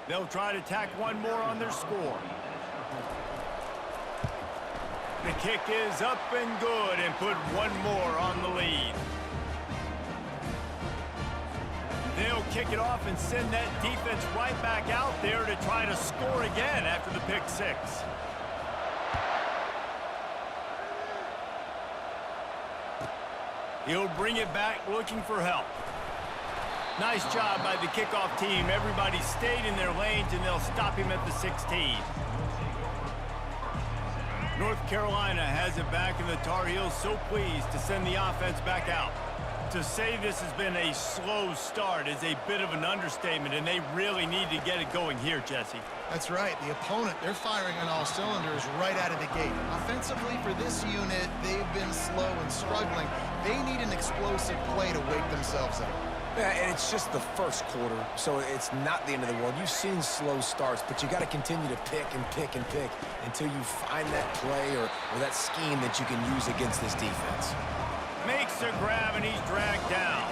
They'll try to tack one more on their score. The kick is up and good and put one more on the lead. They'll kick it off and send that defense right back out there to try to score again after the pick six. He'll bring it back looking for help. Nice job by the kickoff team. Everybody stayed in their lanes, and they'll stop him at the 16. North Carolina has it back, and the Tar Heels so pleased to send the offense back out. To say this has been a slow start is a bit of an understatement, and they really need to get it going here, Jesse. That's right. The opponent, they're firing on all cylinders right out of the gate. Offensively, for this unit, they've been slow and struggling. They need an explosive play to wake themselves up. Yeah, and it's just the first quarter, so it's not the end of the world. You've seen slow starts, but you got to continue to pick and pick and pick until you find that play or that scheme that you can use against this defense. Makes a grab, and he's dragged down.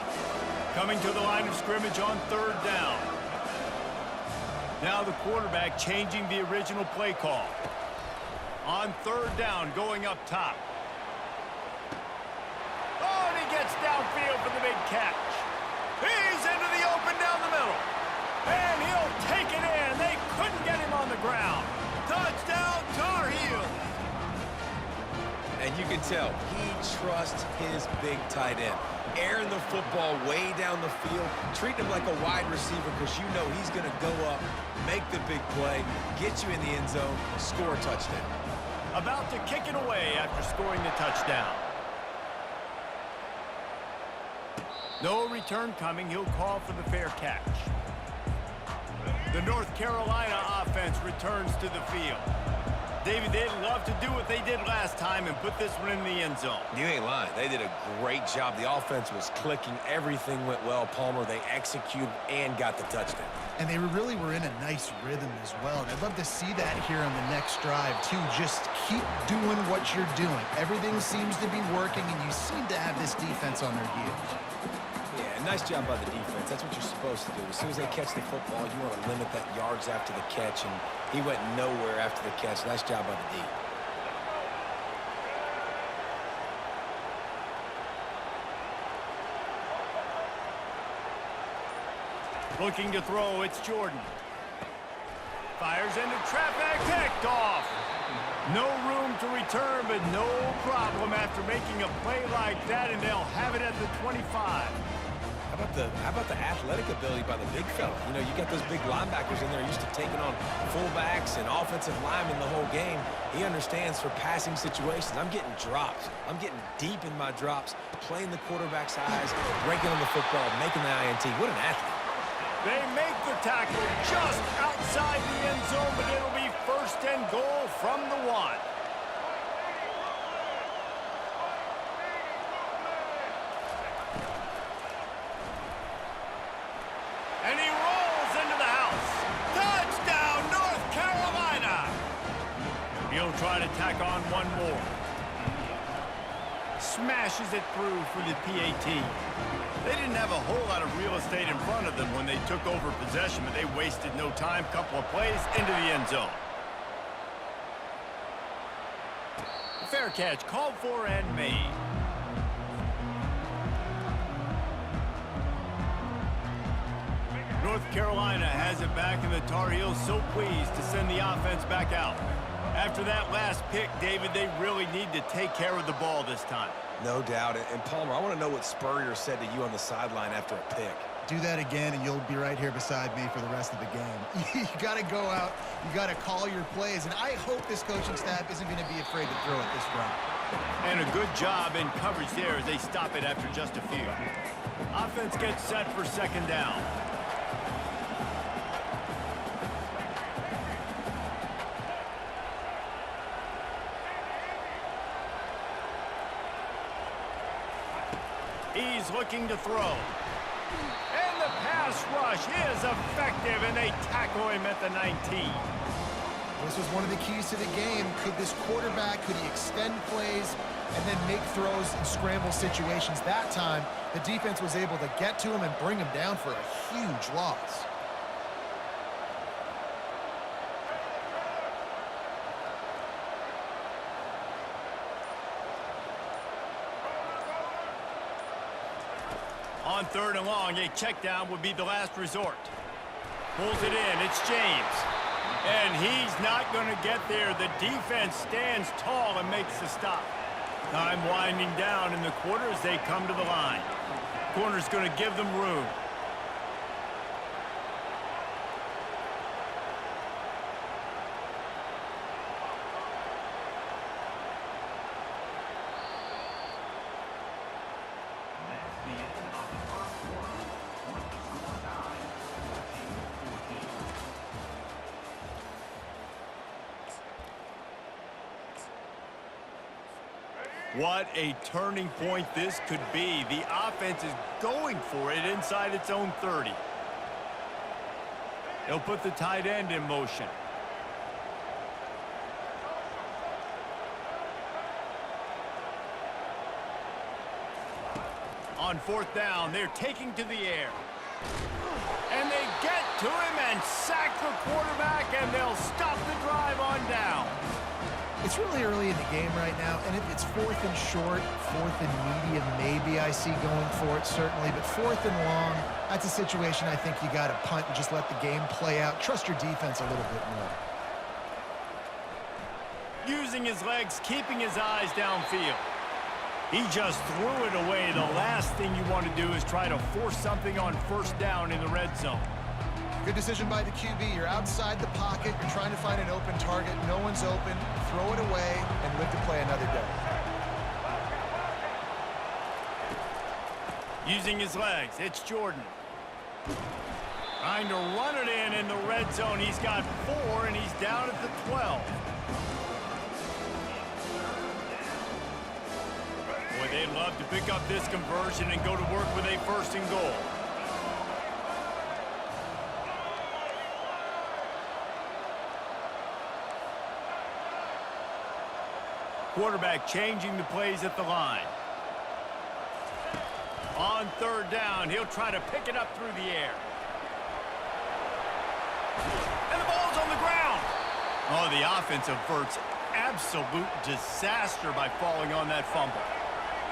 Coming to the line of scrimmage on third down. Now the quarterback changing the original play call. On third down, going up top. Oh, and he gets downfield for the big catch. He's into the open down the middle. And he'll take it in. They couldn't get him on the ground. Touchdown, Tar Heels. And you can tell he trusts his big tight end. Airing the football way down the field, treating him like a wide receiver because you know he's going to go up, make the big play, get you in the end zone, score a touchdown. About to kick it away after scoring the touchdown. No return coming. He'll call for the fair catch. The North Carolina offense returns to the field. David, they'd love to do what they did last time and put this one in the end zone. You ain't lying. They did a great job. The offense was clicking. Everything went well, Palmer. They executed and got the touchdown. And they really were in a nice rhythm as well. And I'd love to see that here on the next drive, too. Just keep doing what you're doing. Everything seems to be working, and you seem to have this defense on their heels. Yeah, nice job by the defense. That's what you're supposed to do. As soon as they catch the football, you want to limit that yards after the catch, and he went nowhere after the catch. Nice job by the D. Looking to throw, it's Jordan. Fires into traffic, picked off. No room to return, but no problem after making a play like that, and they'll have it at the 25. How about the athletic ability by the big fella? You know, you got those big linebackers in there used to taking on fullbacks and offensive linemen the whole game. He understands for passing situations. I'm getting drops. I'm getting deep in my drops, playing the quarterback's eyes, breaking on the football, making the INT. What an athlete. They make the tackle just outside the end zone, but it'll be first and goal from the 1. And he rolls into the house. Touchdown, North Carolina! He'll try to tack on one more. Smashes it through for the PAT. They didn't have a whole lot of real estate in front of them when they took over possession, but they wasted no time. Couple of plays into the end zone. Fair catch called for and made. North Carolina has it back, and the Tar Heels so pleased to send the offense back out. After that last pick, David, they really need to take care of the ball this time. No doubt. And Palmer, I want to know what Spurrier said to you on the sideline after a pick. Do that again, and you'll be right here beside me for the rest of the game. You got to go out. You got to call your plays, and I hope this coaching staff isn't going to be afraid to throw it this route. And a good job in coverage there as they stop it after just a few. Offense gets set for second down. He's looking to throw. And the pass rush is effective, and they tackle him at the 19. This was one of the keys to the game. Could this quarterback, could he extend plays and then make throws in scramble situations? That time, the defense was able to get to him and bring him down for a huge loss. On 3rd and long, a check down would be the last resort. Pulls it in. It's James. And he's not going to get there. The defense stands tall and makes the stop. Time winding down in the quarter as they come to the line. Corner's going to give them room. What a turning point this could be. The offense is going for it inside its own 30. They'll put the tight end in motion. On 4th down, they're taking to the air. And they get to him and sack the quarterback, and they'll stop the drive on down. It's really early in the game right now, and if it's 4th and short, 4th and medium, maybe I see going for it, certainly. But 4th and long, that's a situation I think you got to punt and just let the game play out. Trust your defense a little bit more. Using his legs, keeping his eyes downfield. He just threw it away. The last thing you want to do is try to force something on 1st down in the red zone. Good decision by the QB. You're outside the pocket. You're trying to find an open target. No one's open. Throw it away and live to play another day. Using his legs, it's Jordan. Trying to run it in the red zone. He's got 4, and he's down at the 12. Boy, they'd love to pick up this conversion and go to work with a 1st and goal. Quarterback changing the plays at the line. On 3rd down, he'll try to pick it up through the air. And the ball's on the ground. Oh, the offense averts absolute disaster by falling on that fumble.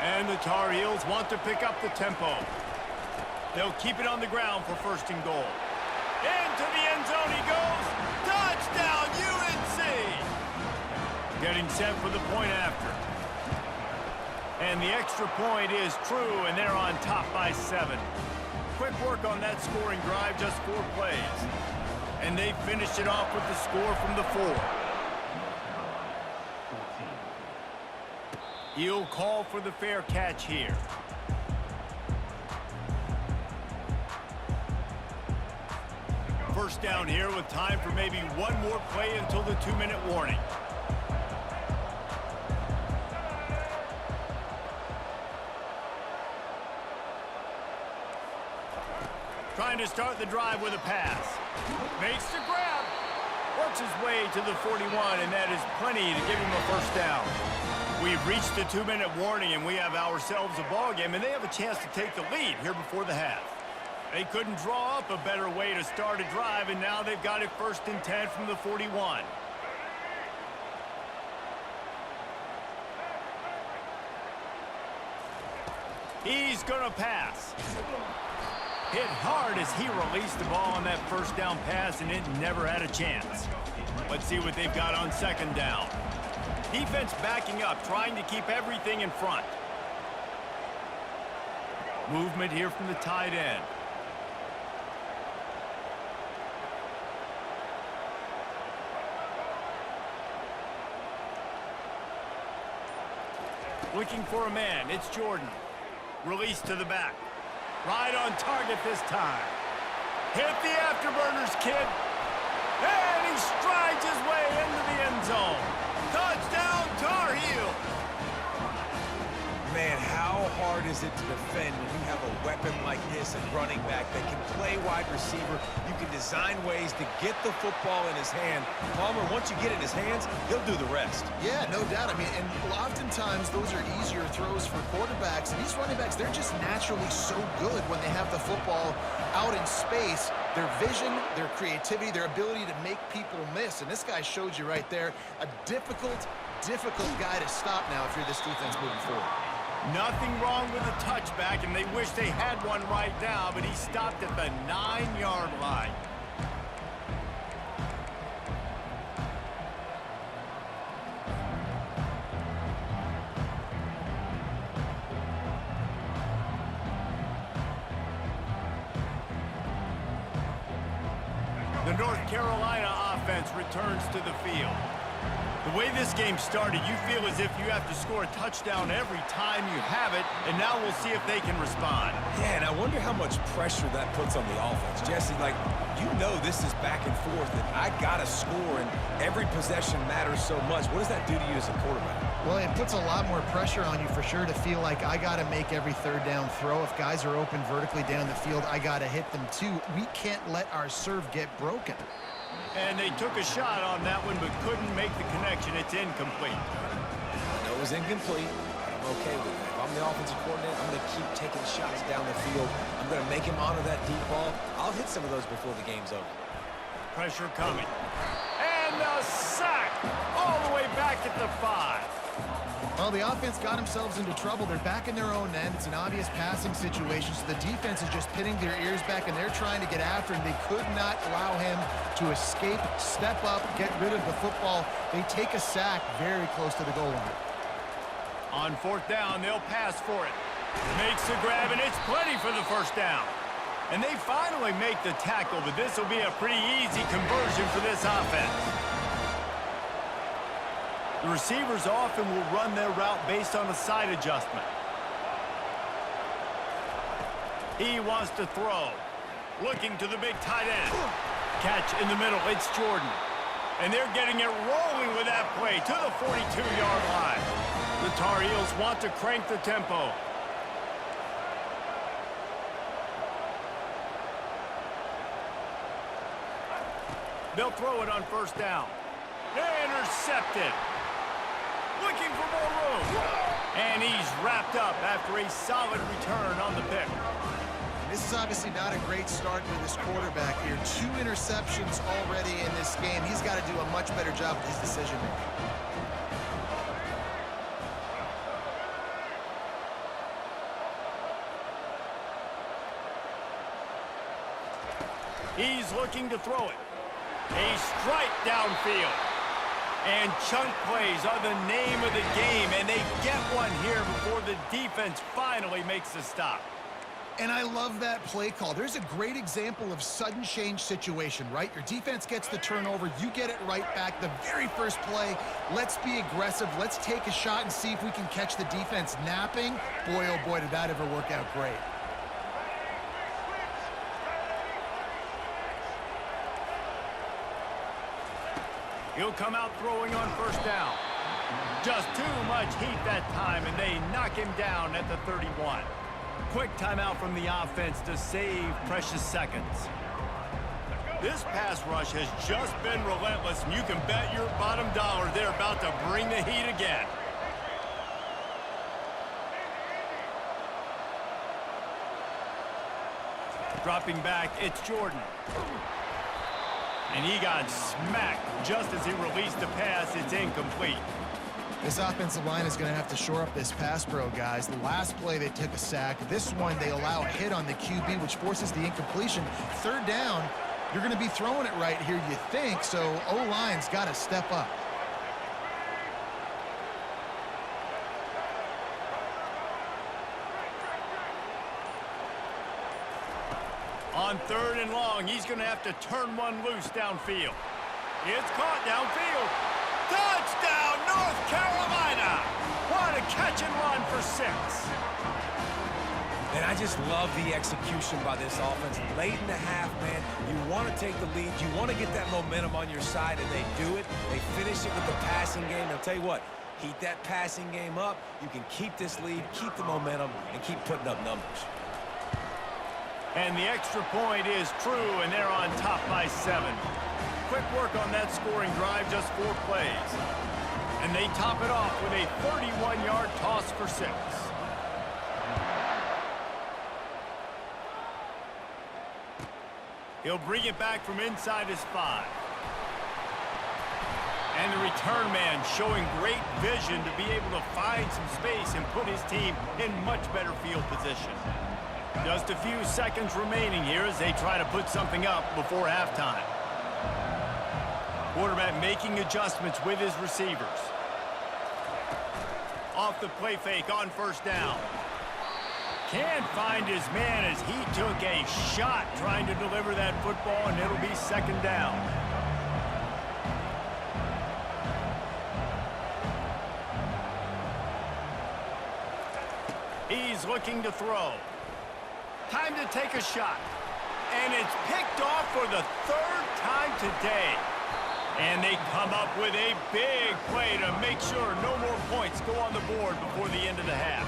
And the Tar Heels want to pick up the tempo. They'll keep it on the ground for 1st and goal. Into the end zone he goes. Touchdown, UNC! Getting set for the point after. And the extra point is true, and they're on top by 7. Quick work on that scoring drive, just 4 plays. And they finished it off with the score from the 4. He'll call for the fair catch here. First down here with time for maybe one more play until the 2-minute warning. Trying to start the drive with a pass. Makes the grab. Works his way to the 41, and that is plenty to give him a 1st down. We've reached the 2-minute warning, and we have ourselves a ball game, and they have a chance to take the lead here before the half. They couldn't draw up a better way to start a drive, and now they've got it 1st and 10 from the 41. He's going to pass. Hit hard as he released the ball on that 1st down pass, and it never had a chance. Let's see what they've got on 2nd down. Defense backing up, trying to keep everything in front. Movement here from the tight end. Looking for a man, it's Jordan. Release to the back. Right on target this time. Hit the afterburners, kid. And he strides his way into the end zone. Touchdown, Tar Heels. Man, how hard is it to defend when you have a weapon like this at running back that can play wide receiver? You can design ways to get the football in his hand. Palmer, once you get it in his hands, he'll do the rest. Yeah, no doubt. I mean, and oftentimes those are easier throws for quarterbacks. And these running backs, they're just naturally so good when they have the football out in space. Their vision, their creativity, their ability to make people miss. And this guy showed you right there, a difficult guy to stop now if you're this defense moving forward. Nothing wrong with the touchback, and they wish they had one right now, but he stopped at the 9-yard line. The North Carolina offense returns to the field. The way this game started, you feel as if you have to score a touchdown every time you have it, and now we'll see if they can respond. Yeah, and I wonder how much pressure that puts on the offense. Jesse, like, you know this is back and forth, and I got to score, and every possession matters so much. What does that do to you as a quarterback? Well, it puts a lot more pressure on you for sure to feel like I got to make every third down throw. If guys are open vertically down the field, I got to hit them too. We can't let our serve get broken. And they took a shot on that one, but couldn't make the connection. It's incomplete. I know it was incomplete, but I'm okay with it. If I'm the offensive coordinator, I'm going to keep taking shots down the field. I'm going to make him honor that deep ball. I'll hit some of those before the game's over. Pressure coming. And the sack all the way back at the 5. Well, the offense got themselves into trouble. They're back in their own end. It's an obvious passing situation, so the defense is just pinning their ears back, and they're trying to get after him. They could not allow him to escape, step up, get rid of the football. They take a sack very close to the goal line. On 4th down, they'll pass for it. Makes the grab, and it's plenty for the first down. And they finally make the tackle, but this will be a pretty easy conversion for this offense. The receivers often will run their route based on a side adjustment. He wants to throw. Looking to the big tight end. Catch in the middle. It's Jordan. And they're getting it rolling with that play to the 42-yard line. The Tar Heels want to crank the tempo. They'll throw it on 1st down. Intercepted. Looking for more room. And he's wrapped up after a solid return on the pick. This is obviously not a great start for this quarterback here. 2 interceptions already in this game. He's got to do a much better job with his decision-making. He's looking to throw it. A strike downfield. And chunk plays are the name of the game, and they get one here before the defense finally makes the stop. And I love that play call. There's a great example of sudden change situation, right? Your defense gets the turnover, you get it right back. The very first play, let's be aggressive. Let's take a shot and see if we can catch the defense napping. Boy, oh boy, did that ever work out great. He'll come out throwing on 1st down. Just too much heat that time, and they knock him down at the 31. Quick timeout from the offense to save precious seconds. This pass rush has just been relentless, and you can bet your bottom dollar they're about to bring the heat again. Dropping back, it's Jordan. And he got smacked just as he released the pass. It's incomplete. This offensive line is going to have to shore up this pass pro, guys. The last play, they took a sack. This one, they allow a hit on the QB, which forces the incompletion. 3rd down, you're going to be throwing it right here, you think, so O-line's got to step up. On 3rd and long, he's going to have to turn one loose downfield. It's caught downfield. Touchdown, North Carolina! What a catch and run for 6. And I just love the execution by this offense. Late in the half, man, you want to take the lead. You want to get that momentum on your side, and they do it. They finish it with the passing game. I'll tell you what, heat that passing game up. You can keep this lead, keep the momentum, and keep putting up numbers. And the extra point is true, and they're on top by 7. Quick work on that scoring drive, just 4 plays. And they top it off with a 31-yard toss for 6. He'll bring it back from inside his 5. And the return man showing great vision to be able to find some space and put his team in much better field position. Just a few seconds remaining here as they try to put something up before halftime. Quarterback making adjustments with his receivers. Off the play fake on first down. Can't find his man as he took a shot trying to deliver that football, and it'll be second down. He's looking to throw. Time to take a shot. And it's picked off for the third time today. And they come up with a big play to make sure no more points go on the board before the end of the half.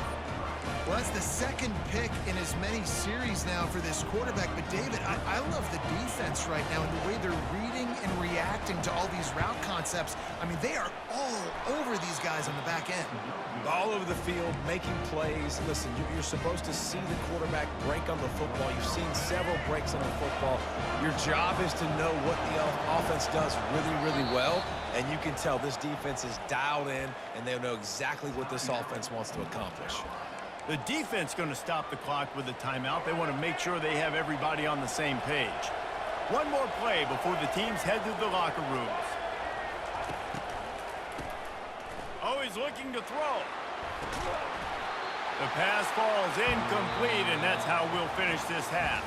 Well, that's the second pick in as many series now for this quarterback. But, David, I love the defense right now and the way they're reading and reacting to all these route concepts. I mean, they are all over these guys on the back end. All over the field, making plays. Listen, you're supposed to see the quarterback break on the football. You've seen several breaks on the football. Your job is to know what the offense does really, really well. And you can tell this defense is dialed in, and they'll know exactly what this offense wants to accomplish. The defense going to stop the clock with a timeout. They want to make sure they have everybody on the same page. One more play before the teams head to the locker rooms. Oh, he's looking to throw. The pass falls incomplete, and that's how we'll finish this half.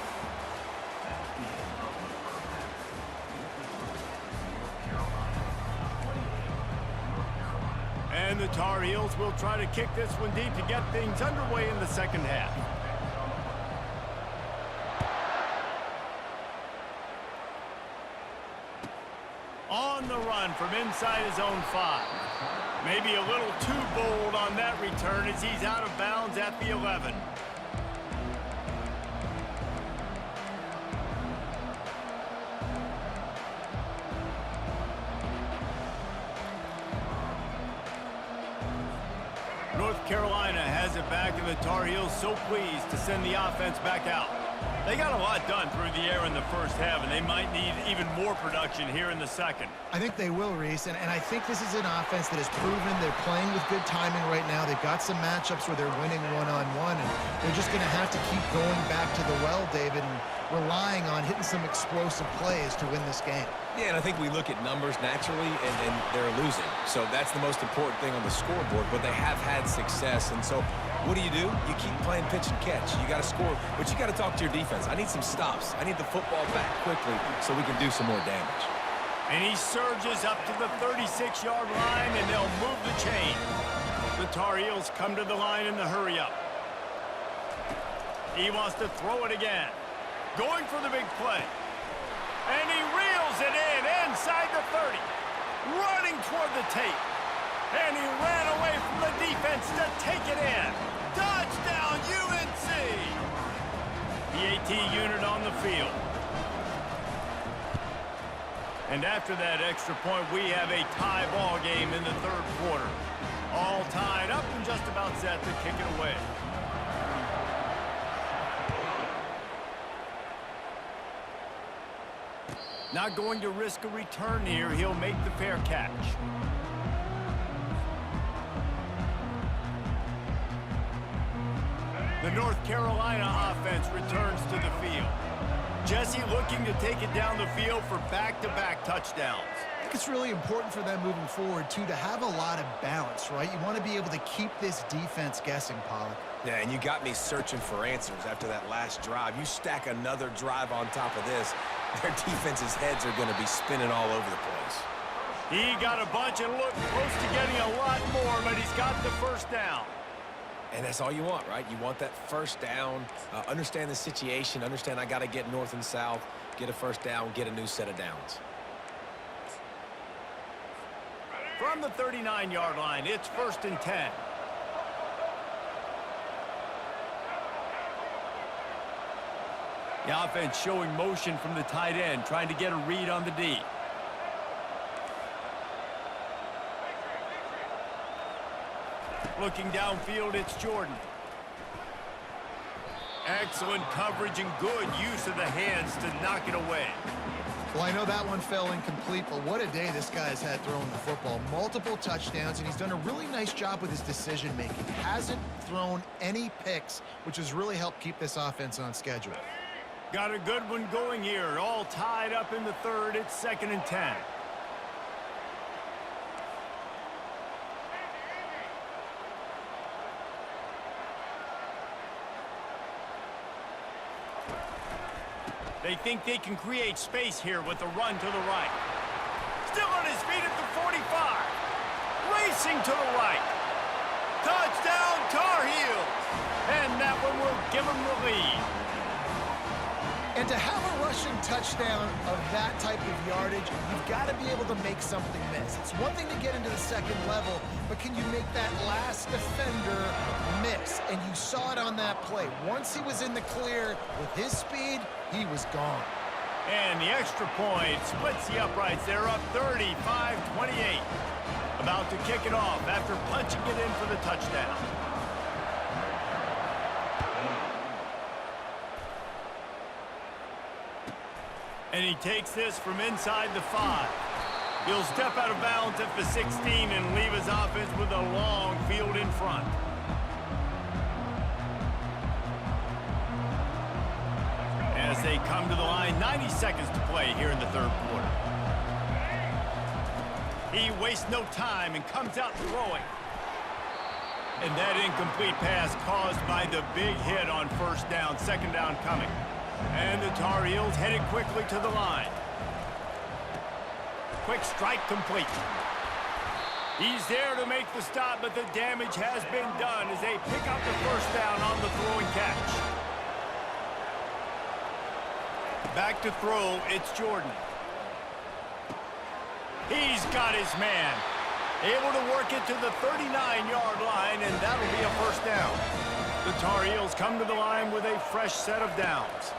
And the Tar Heels will try to kick this one deep to get things underway in the second half. On the run from inside his own 5. Maybe a little too bold on that return as he's out of bounds at the 11. North Carolina has it back, and the Tar Heels so pleased to send the offense back out. They got a lot done through the air in the first half, and they might need even more production here in the second. I think they will, Reese, and I think this is an offense that has proven they're playing with good timing right now. They've got some matchups where they're winning one-on-one, and they're just going to have to keep going back to the well, David, and relying on hitting some explosive plays to win this game. Yeah, and I think we look at numbers naturally, and they're losing. So that's the most important thing on the scoreboard, but they have had success. And so what do? You keep playing pitch and catch. You got to score, but you got to talk to your defense. I need some stops. I need the football back quickly so we can do some more damage. And he surges up to the 36-yard line, and they'll move the chain. The Tar Heels come to the line in the hurry-up. He wants to throw it again. Going for the big play. And he reels it in inside the 30. Running toward the tape. And he ran away from the defense to take it in. Touchdown, UNC! The AT unit on the field. And after that extra point, we have a tie ball game in the third quarter. All tied up and just about set to kick it away. Not going to risk a return here. He'll make the fair catch. The North Carolina offense returns to the field. Jesse looking to take it down the field for back-to-back touchdowns. I think it's really important for them moving forward, too, to have a lot of balance, right? You want to be able to keep this defense guessing, Pollack. Yeah, and you got me searching for answers after that last drive. You stack another drive on top of this, their defense's heads are going to be spinning all over the place. He got a bunch and looked close to getting a lot more, but he's got the first down. And that's all you want, right? You want that first down, understand the situation, understand I got to get north and south, get a first down, get a new set of downs. From the 39-yard line, it's 1st and 10. The offense showing motion from the tight end, trying to get a read on the D. Looking downfield, it's Jordan. Excellent coverage and good use of the hands to knock it away. Well, I know that one fell incomplete, but what a day this guy has had throwing the football. Multiple touchdowns, and he's done a really nice job with his decision-making. Hasn't thrown any picks, which has really helped keep this offense on schedule. Got a good one going here. All tied up in the third. It's 2nd and 10. They think they can create space here with a run to the right. Still on his feet at the 45. Racing to the right. Touchdown, Tar Heels. And that one will give them the lead. And to have a rushing touchdown of that type of yardage, you've got to be able to make something miss. It's one thing to get into the second level, but can you make that last defender miss? And you saw it on that play. Once he was in the clear with his speed, he was gone. And the extra point splits the uprights. They're up 35-28. About to kick it off after punching it in for the touchdown. And he takes this from inside the 5. He'll step out of bounds at the 16 and leave his offense with a long field in front. As they come to the line, 90 seconds to play here in the third quarter. He wastes no time and comes out throwing. And that incomplete pass caused by the big hit on first down, second down coming. And the Tar Heels headed quickly to the line. Quick strike complete. He's there to make the stop, but the damage has been done as they pick up the first down on the throwing catch. Back to throw, it's Jordan. He's got his man. Able to work it to the 39-yard line, and that'll be a first down. The Tar Heels come to the line with a fresh set of downs.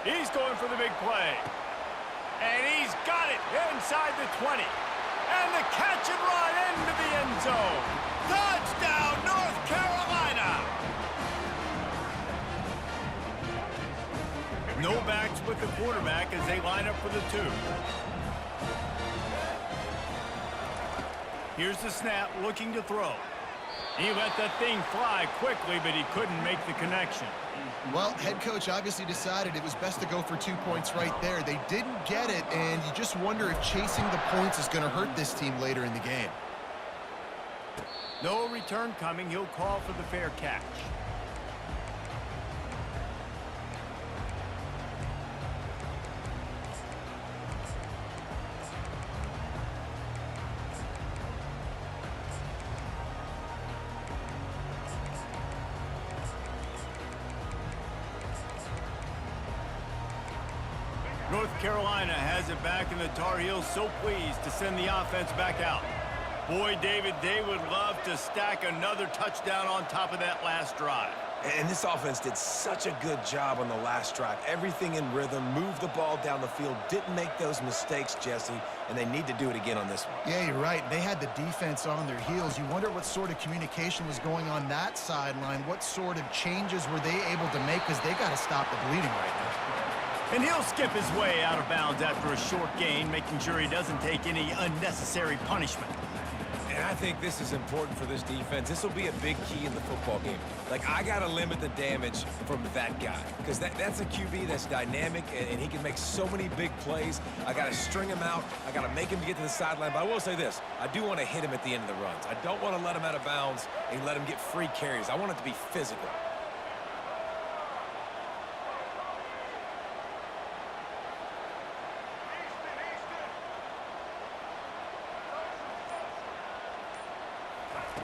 He's going for the big play. And he's got it inside the 20. And the catch and run into the end zone. Touchdown, North Carolina! No backs with the quarterback as they line up for the 2. Here's the snap, looking to throw. He let that thing fly quickly, but he couldn't make the connection. Well, head coach obviously decided it was best to go for 2 points right there. They didn't get it, and you just wonder if chasing the points is going to hurt this team later in the game. No return coming. He'll call for the fair catch. North Carolina has it back, and the Tar Heels so pleased to send the offense back out. Boy, David, they would love to stack another touchdown on top of that last drive. And this offense did such a good job on the last drive. Everything in rhythm, moved the ball down the field, didn't make those mistakes, Jesse, and they need to do it again on this one. Yeah, you're right. They had the defense on their heels. You wonder what sort of communication was going on that sideline. What sort of changes were they able to make, because they got to stop the bleeding right now. And he'll skip his way out of bounds after a short gain, making sure he doesn't take any unnecessary punishment. And I think this is important for this defense. This will be a big key in the football game. Like, I got to limit the damage from that guy, because that's a QB that's dynamic, and he can make so many big plays. I got to string him out. I got to make him get to the sideline. But I will say this. I do want to hit him at the end of the runs. I don't want to let him out of bounds and let him get free carries. I want it to be physical.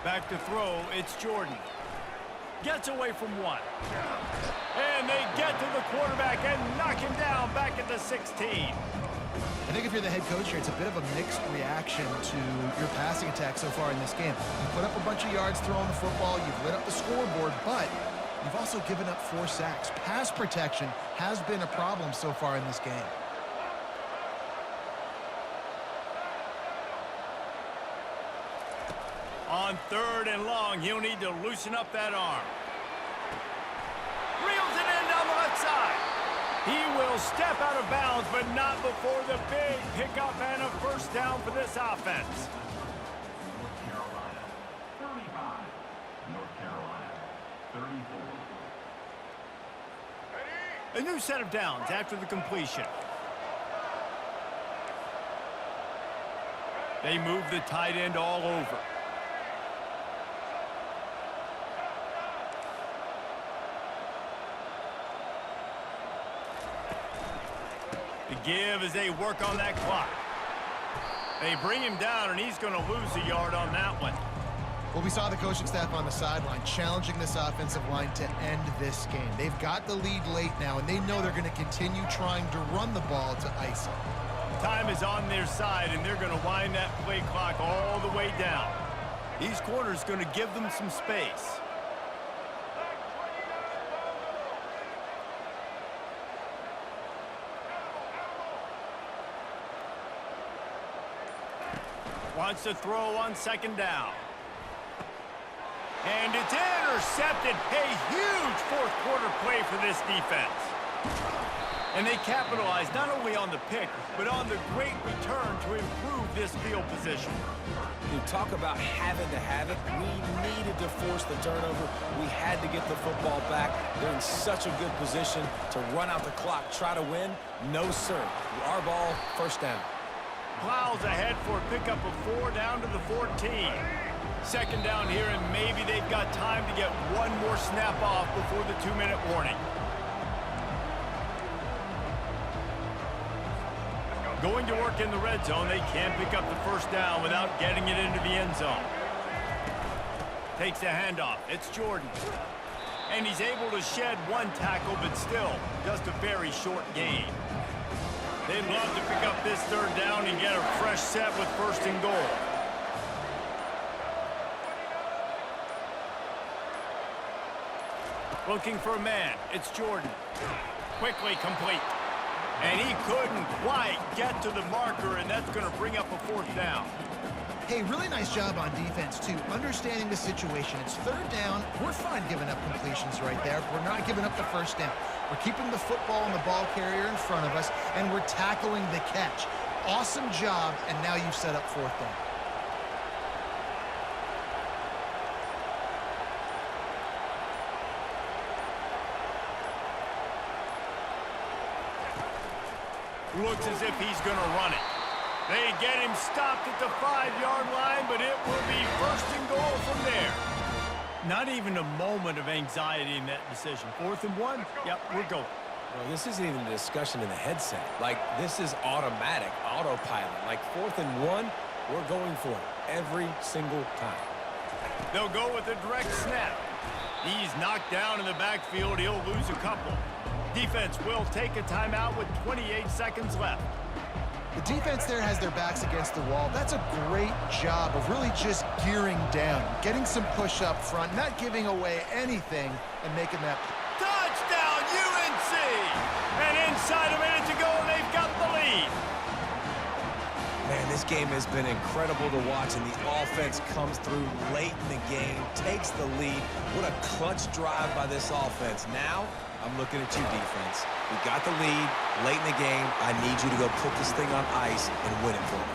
Back to throw, it's Jordan. Gets away from one. And they get to the quarterback and knock him down back at the 16. I think if you're the head coach here, it's a bit of a mixed reaction to your passing attack so far in this game. You put up a bunch of yards throwing the football, you've lit up the scoreboard, but you've also given up 4 sacks. Pass protection has been a problem so far in this game. On 3rd and long, he'll need to loosen up that arm. Reels it in down the left side. He will step out of bounds, but not before the big pickup and a first down for this offense. A new set of downs after the completion. They move the tight end all over. The give as they work on that clock. They bring him down, and he's going to lose a yard on that one. Well, we saw the coaching staff on the sideline challenging this offensive line to end this game. They've got the lead late now, and they know they're going to continue trying to run the ball to ice it. Time is on their side, and they're going to wind that play clock all the way down. These corners going to give them some space. Wants to throw on second down. And it's intercepted. A huge fourth quarter play for this defense. And they capitalize not only on the pick, but on the great return to improve this field position. You talk about having to have it. We needed to force the turnover. We had to get the football back. They're in such a good position to run out the clock, try to win. No, sir. Our ball, first down. Plows ahead for a pickup of 4 down to the 14. Second down here, and maybe they've got time to get one more snap off before the 2-minute warning. Going to work in the red zone. They can't pick up the first down without getting it into the end zone. Takes a handoff. It's Jordan. And he's able to shed one tackle, but still just a very short gain. They'd love to pick up this third down and get a fresh set with first and goal. Looking for a man. It's Jordan. Quickly complete. And he couldn't quite get to the marker, and that's going to bring up a fourth down. Hey, really nice job on defense, too. Understanding the situation. It's third down. We're fine giving up completions right there. We're not giving up the first down. We're keeping the football and the ball carrier in front of us, and we're tackling the catch. Awesome job, and now you've set up fourth down. Looks as if he's going to run it. They get him stopped at the 5-yard line, but it will be first and goal from there. Not even a moment of anxiety in that decision. 4th and 1, yep, we're going. Well, this isn't even a discussion in the headset. Like, this is automatic, autopilot. Like, 4th and 1, we're going for it every single time. They'll go with a direct snap. He's knocked down in the backfield. He'll lose a couple. Defense will take a timeout with 28 seconds left. The defense there has their backs against the wall. That's a great job of really just gearing down, getting some push up front, not giving away anything, and making that. Touchdown, UNC! And inside a minute to go, they've got the lead. Man, this game has been incredible to watch, and the offense comes through late in the game, takes the lead. What a clutch drive by this offense. Now, I'm looking at you, defense. We got the lead late in the game. I need you to go put this thing on ice and win it for me.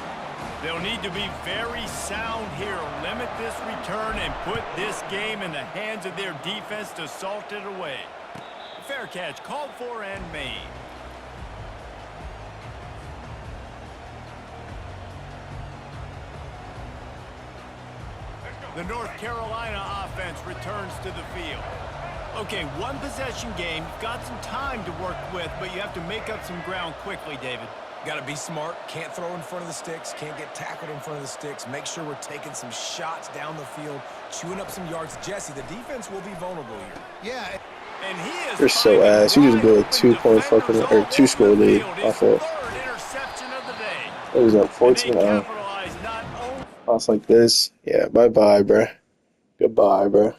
They'll need to be very sound here. Limit this return and put this game in the hands of their defense to salt it away. Fair catch called for and made. The North Carolina offense returns to the field. Okay, one possession game. You've got some time to work with, but you have to make up some ground quickly, David. Got to be smart. Can't throw in front of the sticks. Can't get tackled in front of the sticks. Make sure we're taking some shots down the field, chewing up some yards. Jesse, the defense will be vulnerable here. Yeah. And he is They're so ass. You just blew a 2-point fucking or 2-score lead off it. It was up 14-0. Lost like this. Yeah, bye-bye, bruh. Goodbye, bruh.